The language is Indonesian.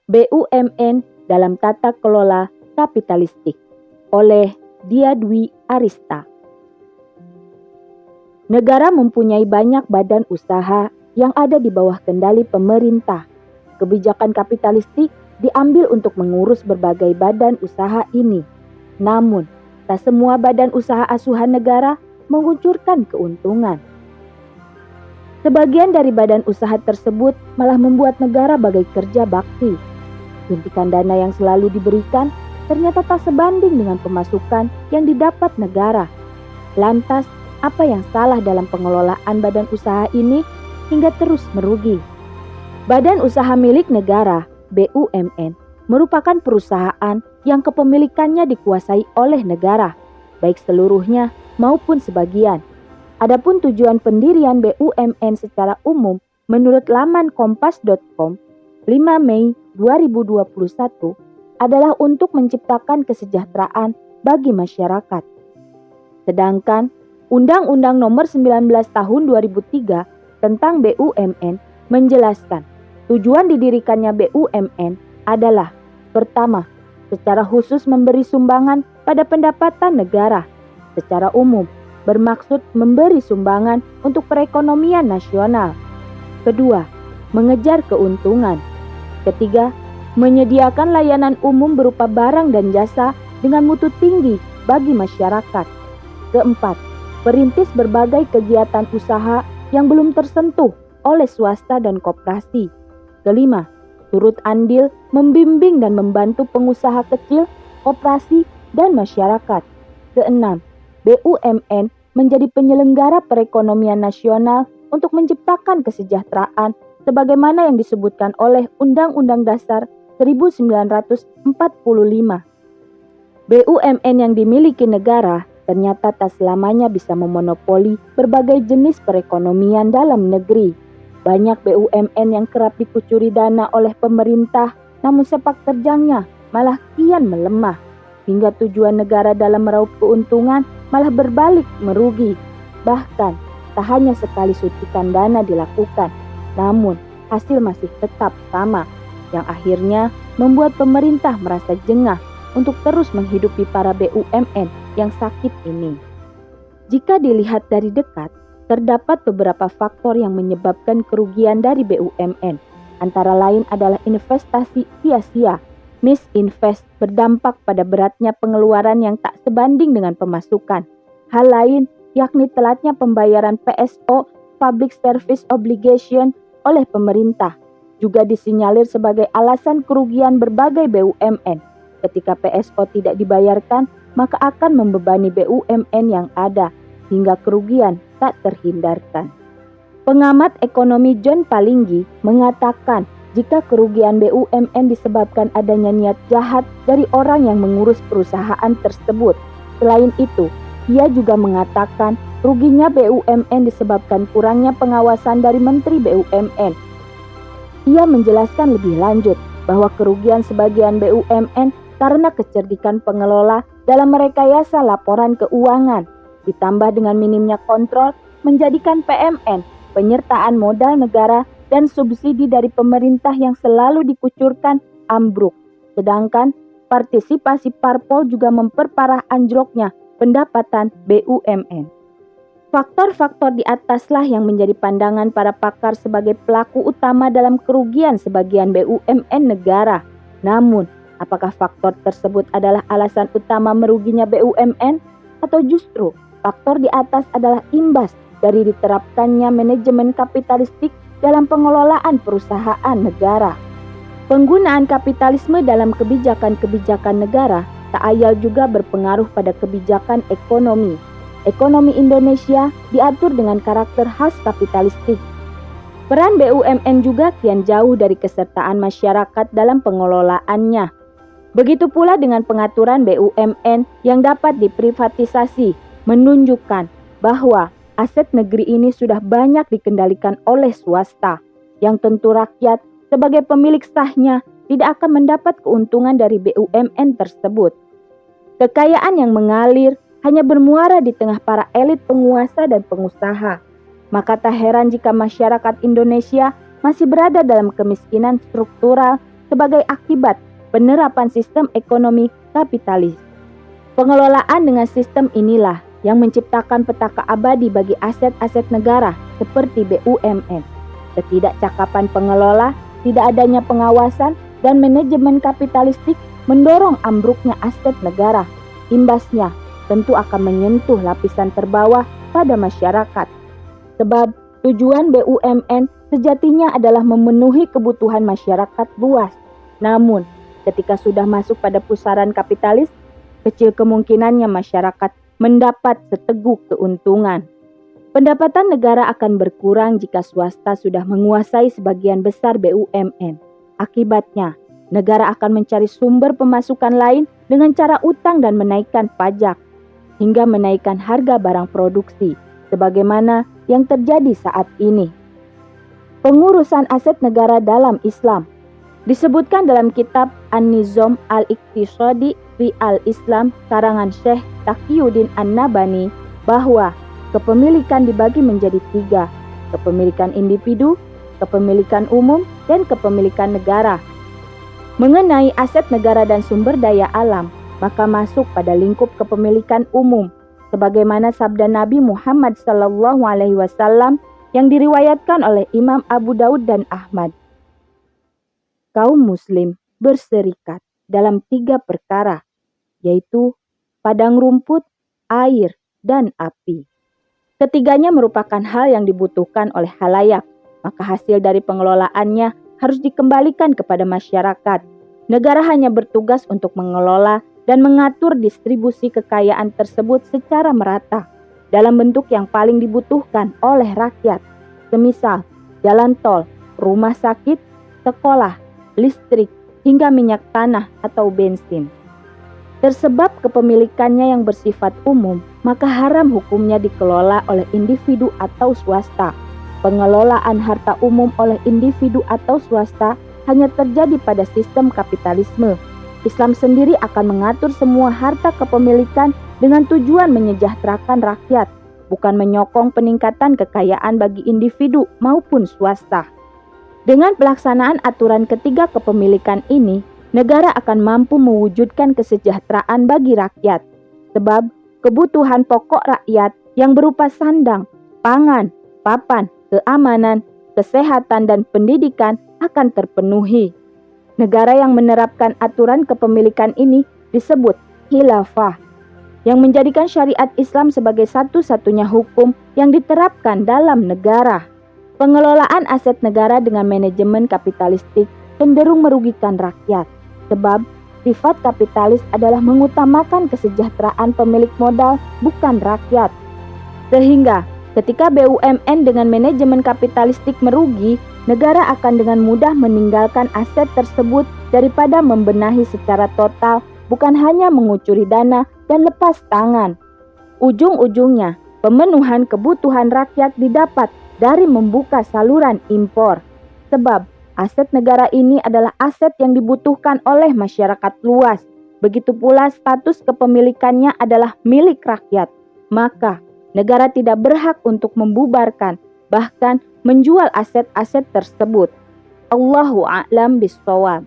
BUMN dalam tata kelola kapitalistik oleh Dia Dwi Arista. Negara mempunyai banyak badan usaha yang ada di bawah kendali pemerintah. Kebijakan kapitalistik diambil untuk mengurus berbagai badan usaha ini. Namun, tak semua badan usaha asuhan negara menguncurkan keuntungan. Sebagian dari badan usaha tersebut malah membuat negara bagai kerja bakti. Suntikan dana yang selalu diberikan ternyata tak sebanding dengan pemasukan yang didapat negara. Lantas, apa yang salah dalam pengelolaan badan usaha ini hingga terus merugi? Badan usaha milik negara, BUMN, merupakan perusahaan yang kepemilikannya dikuasai oleh negara, baik seluruhnya maupun sebagian. Adapun tujuan pendirian BUMN secara umum menurut laman kompas.com 5 Mei 2021 adalah untuk menciptakan kesejahteraan bagi masyarakat. Sedangkan Undang-Undang Nomor 19 Tahun 2003 tentang BUMN menjelaskan tujuan didirikannya BUMN adalah pertama, secara khusus memberi sumbangan pada pendapatan negara. Secara umum, bermaksud memberi sumbangan untuk perekonomian nasional. Kedua, mengejar keuntungan. Ketiga, menyediakan layanan umum berupa barang dan jasa dengan mutu tinggi bagi masyarakat. Keempat, perintis berbagai kegiatan usaha yang belum tersentuh oleh swasta dan koperasi. Kelima, turut andil membimbing dan membantu pengusaha kecil, koperasi, dan masyarakat. Keenam, BUMN menjadi penyelenggara perekonomian nasional untuk menciptakan kesejahteraan sebagaimana yang disebutkan oleh Undang-Undang Dasar 1945. BUMN yang dimiliki negara ternyata tak selamanya bisa memonopoli berbagai jenis perekonomian dalam negeri. Banyak BUMN yang kerap dikucuri dana oleh pemerintah, namun sepak terjangnya malah kian melemah. Hingga tujuan negara dalam meraup keuntungan malah berbalik merugi. Bahkan, tak hanya sekali suntikan dana dilakukan, namun hasil masih tetap sama, yang akhirnya membuat pemerintah merasa jengah untuk terus menghidupi para BUMN yang sakit ini. Jika dilihat dari dekat, terdapat beberapa faktor yang menyebabkan kerugian dari BUMN. Antara lain adalah investasi sia-sia, misinvest berdampak pada beratnya pengeluaran yang tak sebanding dengan pemasukan. Hal lain yakni telatnya pembayaran PSO (Public Service Obligation) oleh pemerintah. Juga disinyalir sebagai alasan kerugian berbagai BUMN. Ketika PSO tidak dibayarkan, maka akan membebani BUMN yang ada, hingga kerugian tak terhindarkan. Pengamat ekonomi John Palinggi mengatakan jika kerugian BUMN disebabkan adanya niat jahat dari orang yang mengurus perusahaan tersebut. Selain itu, ia juga mengatakan ruginya BUMN disebabkan kurangnya pengawasan dari Menteri BUMN. Ia menjelaskan lebih lanjut bahwa kerugian sebagian BUMN karena kecerdikan pengelola dalam merekayasa laporan keuangan, ditambah dengan minimnya kontrol, menjadikan PMN, penyertaan modal negara, dan subsidi dari pemerintah yang selalu dikucurkan ambruk. Sedangkan partisipasi parpol juga memperparah anjloknya pendapatan BUMN. Faktor-faktor di ataslah yang menjadi pandangan para pakar sebagai pelaku utama dalam kerugian sebagian BUMN negara. Namun, apakah faktor tersebut adalah alasan utama meruginya BUMN? Atau justru faktor di atas adalah imbas dari diterapkannya manajemen kapitalistik dalam pengelolaan perusahaan negara? Penggunaan kapitalisme dalam kebijakan-kebijakan negara tak ayal juga berpengaruh pada kebijakan ekonomi. Ekonomi Indonesia diatur dengan karakter khas kapitalistik. Peran BUMN juga kian jauh dari kesertaan masyarakat dalam pengelolaannya. Begitu pula dengan pengaturan BUMN yang dapat diprivatisasi, menunjukkan bahwa aset negeri ini sudah banyak dikendalikan oleh swasta, yang tentu rakyat sebagai pemilik sahnya tidak akan mendapat keuntungan dari BUMN tersebut. Kekayaan yang mengalir hanya bermuara di tengah para elit penguasa dan pengusaha. Maka tak heran jika masyarakat Indonesia masih berada dalam kemiskinan struktural sebagai akibat penerapan sistem ekonomi kapitalis. Pengelolaan dengan sistem inilah yang menciptakan petaka abadi bagi aset-aset negara seperti BUMN. Ketidakcakapan pengelola, tidak adanya pengawasan, dan manajemen kapitalistik mendorong ambruknya aset negara. Imbasnya tentu akan menyentuh lapisan terbawah pada masyarakat. Sebab tujuan BUMN sejatinya adalah memenuhi kebutuhan masyarakat luas. Namun, ketika sudah masuk pada pusaran kapitalis, kecil kemungkinannya masyarakat mendapat seteguk keuntungan. Pendapatan negara akan berkurang jika swasta sudah menguasai sebagian besar BUMN. Akibatnya, negara akan mencari sumber pemasukan lain dengan cara utang dan menaikkan pajak, hingga menaikkan harga barang produksi, sebagaimana yang terjadi saat ini. Pengurusan aset negara dalam Islam disebutkan dalam kitab An-Nizam Al-Iqtisadi fi Al-Islam karangan Syekh Taqiyuddin An-Nabhani bahwa kepemilikan dibagi menjadi 3, kepemilikan individu, kepemilikan umum, dan kepemilikan negara. Mengenai aset negara dan sumber daya alam, maka masuk pada lingkup kepemilikan umum, sebagaimana sabda Nabi Muhammad SAW yang diriwayatkan oleh Imam Abu Daud dan Ahmad. Kaum muslim berserikat dalam 3 perkara, yaitu padang rumput, air, dan api. Ketiganya merupakan hal yang dibutuhkan oleh khalayak, maka hasil dari pengelolaannya harus dikembalikan kepada masyarakat. Negara hanya bertugas untuk mengelola dan mengatur distribusi kekayaan tersebut secara merata dalam bentuk yang paling dibutuhkan oleh rakyat, semisal jalan tol, rumah sakit, sekolah, listrik, hingga minyak tanah atau bensin. Tersebab kepemilikannya yang bersifat umum, maka haram hukumnya dikelola oleh individu atau swasta. Pengelolaan harta umum oleh individu atau swasta hanya terjadi pada sistem kapitalisme. Islam sendiri akan mengatur semua harta kepemilikan dengan tujuan menyejahterakan rakyat, bukan menyokong peningkatan kekayaan bagi individu maupun swasta. Dengan pelaksanaan aturan ketiga kepemilikan ini, negara akan mampu mewujudkan kesejahteraan bagi rakyat. Sebab kebutuhan pokok rakyat yang berupa sandang, pangan, papan, keamanan, kesehatan, dan pendidikan akan terpenuhi. Negara yang menerapkan aturan kepemilikan ini disebut khilafah, yang menjadikan syariat Islam sebagai satu-satunya hukum yang diterapkan dalam negara. Pengelolaan aset negara dengan manajemen kapitalistik cenderung merugikan rakyat, sebab sifat kapitalis adalah mengutamakan kesejahteraan pemilik modal, bukan rakyat. Sehingga ketika BUMN dengan manajemen kapitalistik merugi, negara akan dengan mudah meninggalkan aset tersebut daripada membenahi secara total, bukan hanya mengucuri dana dan lepas tangan. Ujung-ujungnya, pemenuhan kebutuhan rakyat didapat dari membuka saluran impor. Sebab aset negara ini adalah aset yang dibutuhkan oleh masyarakat luas. Begitu pula status kepemilikannya adalah milik rakyat. Maka negara tidak berhak untuk membubarkan, bahkan menjual aset-aset tersebut. Allahu a'lam bishawab.